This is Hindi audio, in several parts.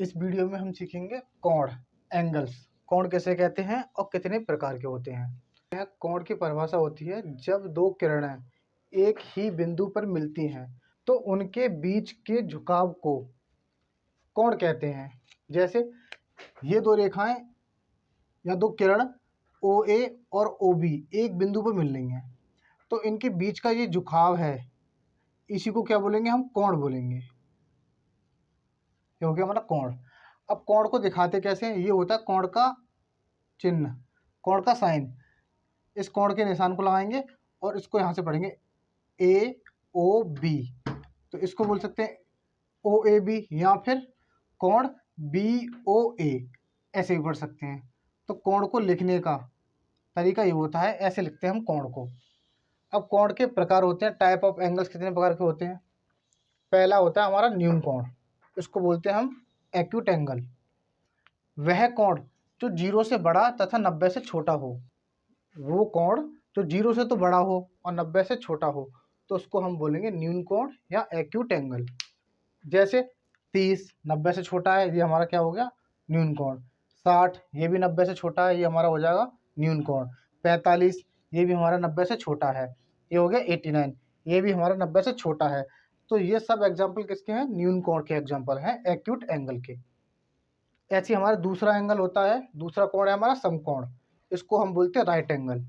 इस वीडियो में हम सीखेंगे कोण, एंगल्स। कोण कैसे कहते हैं और कितने प्रकार के होते हैं। यह कोण की परिभाषा होती है जब दो किरणें एक ही बिंदु पर मिलती हैं तो उनके बीच के झुकाव को कोण कहते हैं। जैसे ये दो रेखाएं या दो किरण OA और OB एक बिंदु पर मिल रही हैं तो इनके बीच का ये झुकाव है, इसी को क्या बोलेंगे, हम कोण बोलेंगे। ये हो गया हमारा कोण। अब कोण को दिखाते कैसे हैं, ये होता है कोण का चिन्ह, कोण का साइन। इस कोण के निशान को लगाएंगे और इसको यहाँ से पढ़ेंगे AOB, तो इसको बोल सकते हैं OAB या फिर कोण BOA, ऐसे भी पढ़ सकते हैं। तो कोण को लिखने का तरीका ये होता है, ऐसे लिखते हैं हम कोण को। अब कोण के प्रकार होते हैं, टाइप ऑफ एंगल्स कितने प्रकार के होते हैं। पहला होता है हमारा न्यून कोण, इसको बोलते हैं हम एक्यूट एंगल। वह कोण जो 0 से बड़ा तथा 90 से छोटा हो, वो कोण जो 0 से तो बड़ा हो और 90 से छोटा हो, तो उसको हम बोलेंगे न्यून कोण या एक्यूट एंगल। जैसे 30 90 से छोटा है, ये हमारा क्या हो गया, न्यून कोण। 60 ये भी 90 से छोटा है, ये हमारा हो जाएगा न्यून कोण। 45 ये भी हमारा 90 से छोटा है, ये हो गया 89, ये भी हमारा 90 से छोटा है। तो ये सब एग्जाम्पल किसके हैं, न्यून कोण के एग्जाम्पल हैं, एक्यूट एंगल के। ऐसे हमारा दूसरा एंगल होता है, दूसरा कोण है हमारा समकोण, इसको हम बोलते हैं राइट एंगल।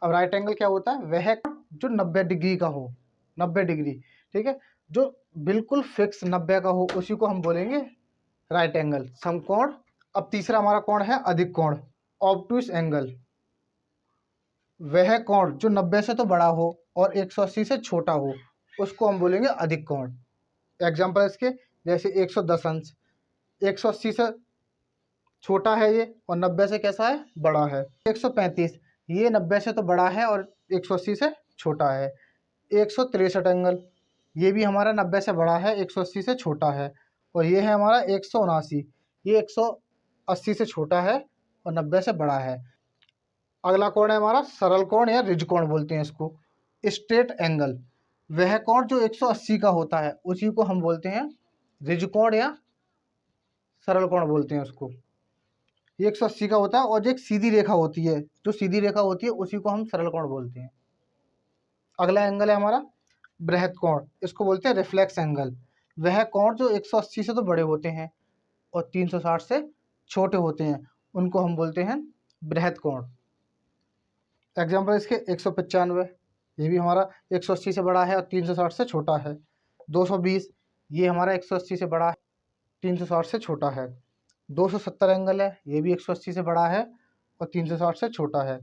अब राइट एंगल क्या होता है, वह जो 90 डिग्री का हो, 90 डिग्री, ठीक है, जो बिल्कुल फिक्स 90 का हो, उसी को हम बोलेंगे राइट एंगल, समकोण। अब तीसरा हमारा कोण है अधिक कोण, ऑब्टूस एंगल। वह कोण जो 90 से तो बड़ा हो और 180 से छोटा हो, उसको हम बोलेंगे अधिक कोण। एग्जाम्पल इसके जैसे 110 अंश, 180 से छोटा है ये और 90 से कैसा है, बड़ा है। 135 ये 90 से तो बड़ा है और 180 से छोटा है। 163 एंगल, ये भी हमारा 90 से बड़ा है, 180 से छोटा है। और ये है हमारा 179, ये 180 से छोटा है और 90 से बड़ा है। अगला कोण है हमारा सरल कोण या रिज कोण बोलते हैं इसको, स्ट्रेट एंगल। वह कोण जो 180 का होता है, उसी को हम बोलते हैं रिज कोण या सरल कोण बोलते हैं उसको। ये 180 का होता है और जो एक सीधी रेखा होती है, जो सीधी रेखा होती है उसी को हम सरल कोण बोलते हैं। अगला एंगल है हमारा बृहद कोण, इसको बोलते हैं रिफ्लेक्स एंगल। वह कोण जो 180 से तो बड़े होते हैं और 360 से छोटे होते हैं, उनको हम बोलते हैं बृहद कोण। एग्जाम्पल इसके 195, ये भी हमारा 180 से बड़ा है और 360 से छोटा है। 220 ये हमारा 180 से बड़ा है, 360 से छोटा है। 270 एंगल है, ये भी 180 से बड़ा है और 360 से छोटा है।